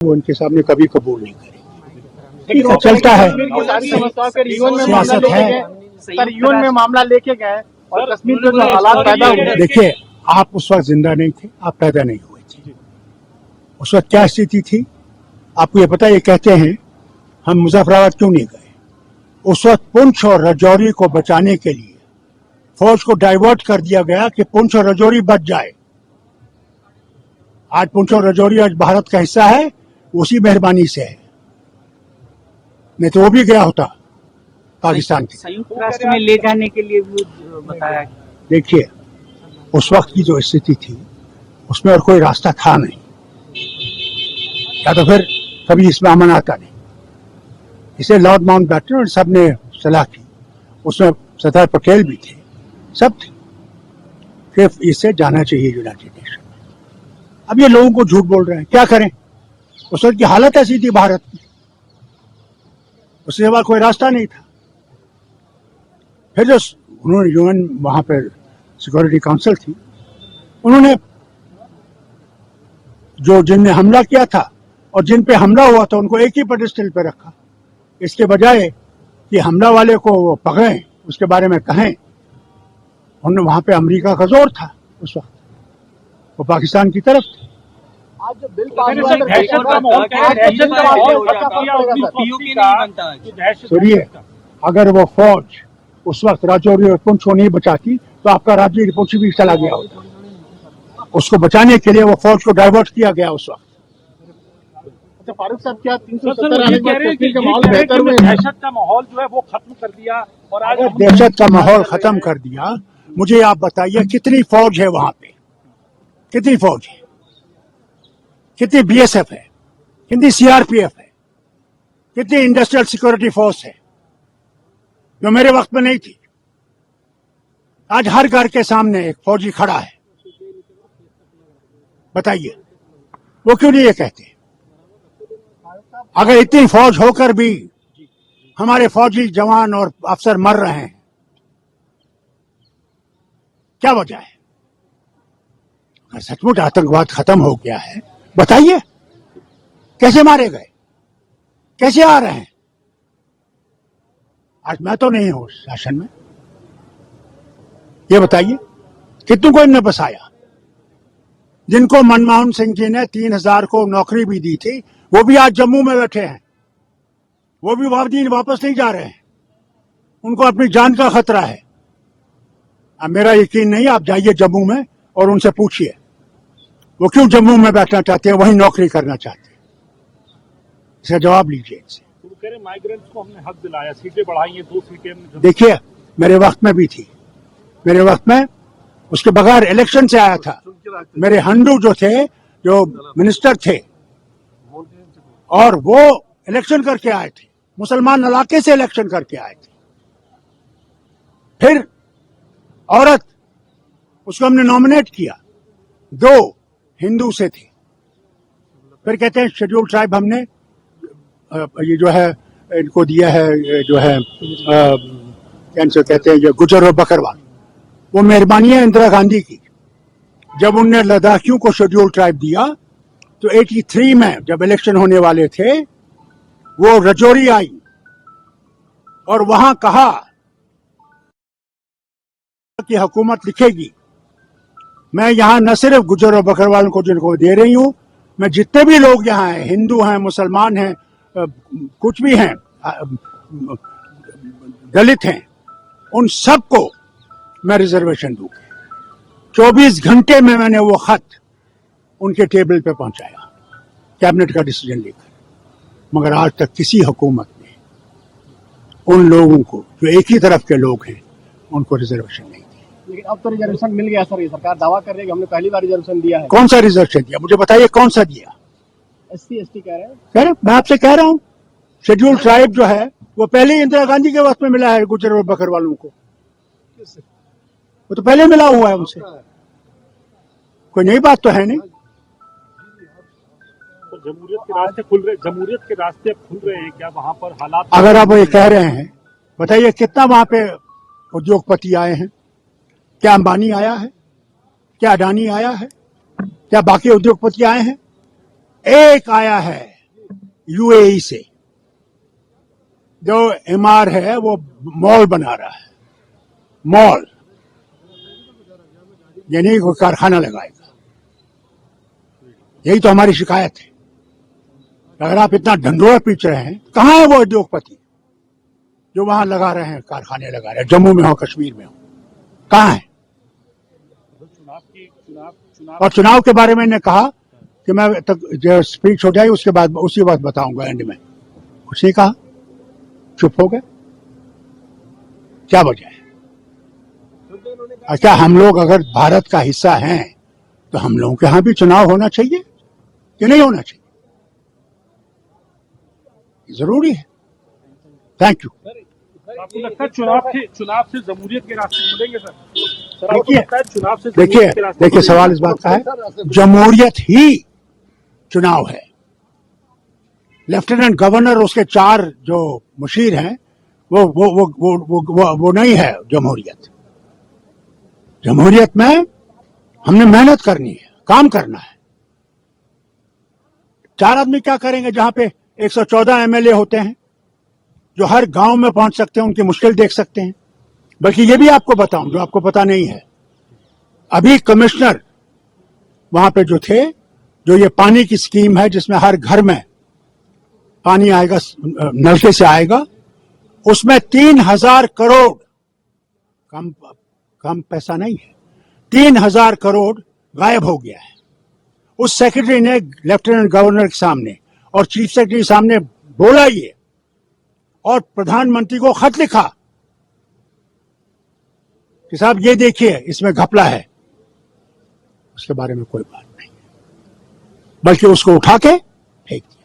वो उनके सामने कभी कबूल नहीं करे। चलता है, सियासत है। सर यूएन में मामला लेके गए और कश्मीर में जो हालात पैदा हुए। देखिए, आप उस वक्त जिंदा नहीं थे, आप पैदा नहीं हुए थे। उस वक्त क्या स्थिति थी आपको ये पता है? ये कहते हैं हम मुजफ्फराबाद क्यों नहीं गए। उस वक्त पुंछ और राजौरी को बचाने के लिए फौज को डाइवर्ट कर दिया गया कि पुंछ और राजौरी बच जाए। आज पुंछ और राजौरी आज भारत का हिस्सा है, उसी मेहरबानी से है, नहीं तो वो भी गया होता पाकिस्तान के। संयुक्त राष्ट्र में ले जाने के लिए भी बताया। देखिए, उस वक्त की जो स्थिति थी उसमें और कोई रास्ता था नहीं, या तो फिर कभी इसमें अमन आता नहीं। इसे लॉर्ड माउंटबेटन और सब ने सलाह की, उसमें सरदार पटेल भी थे, सब थे कि इससे जाना चाहिए यूनाइटेड नेशन में। अब ये लोगों को झूठ बोल रहे हैं, क्या करें? उस वक्त की हालत ऐसी थी भारत की, उसके बाद कोई रास्ता नहीं था। फिर जो उन्होंने यूएन वहां पर सिक्योरिटी काउंसिल थी, उन्होंने जो जिनने हमला किया था और जिन पे हमला हुआ था उनको एक ही पेडेस्टल पे रखा, इसके बजाय कि हमला वाले को वो पकड़ें, उसके बारे में कहें। उन्होंने वहां पे अमेरिका का जोर था उस वक्त, वो पाकिस्तान की तरफ थे। आज जो बिल सुनिए, अगर वो फौज उस वक्त राजौरी और पुंछ को नहीं बचाती तो आपका राज्य पुंछ भी चला गया होता। उसको बचाने के लिए वो फौज को डाइवर्ट किया गया उस वक्त। अच्छा फारूक साहब, क्या 370 का माहौल बेहतर हुआ? दहशत का माहौल जो है वो खत्म कर दिया, और आज दहशत का माहौल खत्म कर दिया। मुझे आप बताइए कितनी फौज है वहां पे, कितनी फौज है, कितनी बीएसएफ है, कितनी सीआरपीएफ है, कितनी इंडस्ट्रियल सिक्योरिटी फोर्स है, जो मेरे वक्त में नहीं थी। आज हर घर के सामने एक फौजी खड़ा है। बताइए वो क्यों नहीं ये कहते? अगर इतनी फौज होकर भी हमारे फौजी जवान और अफसर मर रहे हैं, क्या वजह है? अगर सचमुच आतंकवाद खत्म हो गया है, बताइए कैसे मारे गए, कैसे आ रहे हैं? आज मैं तो नहीं हूं शासन में, ये बताइए कितनों को इनने बसाया? जिनको मनमोहन सिंह जी ने 3000 को नौकरी भी दी थी, वो भी आज जम्मू में बैठे हैं, वो भी वापस नहीं जा रहे हैं, उनको अपनी जान का खतरा है। अब मेरा यकीन नहीं, आप जाइए जम्मू में और उनसे पूछिए वो क्यों जम्मू में बैठना चाहते हैं, वहीं नौकरी करना चाहते हैं। इसका जवाब लीजिए इनसे। माइग्रेंट्स को हमने हक दिलाया, सीटें बढ़ाई हैं, 2 सीटें। देखिए, मेरे वक्त में भी थी, मेरे वक्त में उसके बगैर इलेक्शन से आया था। मेरे हंडू जो थे, जो मिनिस्टर थे, और वो इलेक्शन करके आए थे, मुसलमान इलाके से इलेक्शन करके आए थे। फिर औरत, उसको हमने नॉमिनेट किया, 2 हिंदू से थे। फिर कहते हैं शेड्यूल ट्राइब हमने ये जो है इनको दिया है, जो है कैंसर कहते हैं, ये गुजर और बकरवाल। वो मेहरबानी है इंदिरा गांधी की। जब उनने लद्दाखियों को शेड्यूल ट्राइब दिया तो 83 में जब इलेक्शन होने वाले थे, वो राजौरी आई और वहां कहा कि हुकूमत लिखेगी, मैं यहां न सिर्फ गुजर और बकरवाल को जिनको दे रही हूं, मैं जितने भी लोग यहां हैं, हिंदू हैं, मुसलमान हैं, कुछ भी हैं, दलित हैं, उन सबको मैं रिजर्वेशन दूंगा। 24 घंटे में मैंने वो खत उनके टेबल पे पहुंचाया, कैबिनेट का डिसीजन लेकर। मगर आज तक किसी हुकूमत ने उन लोगों को, जो एक ही तरफ के लोग हैं, उनको रिजर्वेशन नहीं दी। लेकिन अब तो रिजर्वेशन मिल गया सर, ये सरकार दावा कर रही है कि हमने पहली बार रिजर्वेशन दिया है। कौन सा रिजर्वेशन दिया? मुझे बताइए कौन सा दिया? SC ST कह रहे हैं। मैं आपसे कह रहा हूं, शेड्यूल ट्राइब जो है वो पहले ही इंदिरा गांधी के वक्त में मिला है गुजर और बकरवालों को। वो तो पहले मिला हुआ है उनसे, कोई नई बात तो है नहीं। जमहूरियत के रास्ते खुल रहे हैं क्या वहां पर हालात? अगर आप ये कह रहे हैं, बताइए कितना वहां पे उद्योगपति आए हैं? क्या अंबानी आया है? क्या अडानी आया है? क्या बाकी उद्योगपति आए हैं? एक आया है यूएई से जो एमआर है वो मॉल बना रहा है, मॉल, यानी कोई कारखाना लगाएगा। यही तो हमारी शिकायत है। अगर आप इतना ढंढोरा पीट रहे हैं, कहां है वो उद्योगपति जो वहां लगा रहे हैं, कारखाने लगा रहे हैं, जम्मू में हो, कश्मीर में हो, कहां है? और चुनाव के बारे में ने कहा कि मैं तक जो स्पीच हो जाए उसके बाद उसी वक्त बताऊंगा एंड में। कुछ नहीं कहा, चुप हो गए। क्या वजह है? अच्छा, हम लोग अगर भारत का हिस्सा हैं तो हम लोगों के यहां भी चुनाव होना चाहिए कि नहीं होना चाहिए? जरूरी है। Thank you. आपको लगता है चुनाव से जमहूरियत के रास्ते खुलेंगे सर? देखिए सवाल इस बात का है, जमहूरियत ही चुनाव है। लेफ्टिनेंट गवर्नर उसके 4 जो मुशीर हैं वो नहीं है जमहूरियत। जमहूरियत में हमने मेहनत करनी है, काम करना है। 4 आदमी क्या करेंगे जहां पे 114 एमएलए होते हैं जो हर गांव में पहुंच सकते हैं, उनकी मुश्किल देख सकते हैं। बल्कि ये भी आपको बताऊं जो आपको पता नहीं है, अभी कमिश्नर वहां पे जो थे, जो ये पानी की स्कीम है जिसमें हर घर में पानी आएगा, नलके से आएगा, उसमें 3000 करोड़, कम पैसा नहीं है, 3000 करोड़ गायब हो गया है। उस सेक्रेटरी ने लेफ्टिनेंट गवर्नर के सामने और चीफ सेक्रेटरी के सामने बोला ये, और प्रधानमंत्री को खत लिखा कि साहब ये देखिए इसमें घपला है। उसके बारे में कोई बात नहीं, बल्कि उसको उठा के फेंक दिया।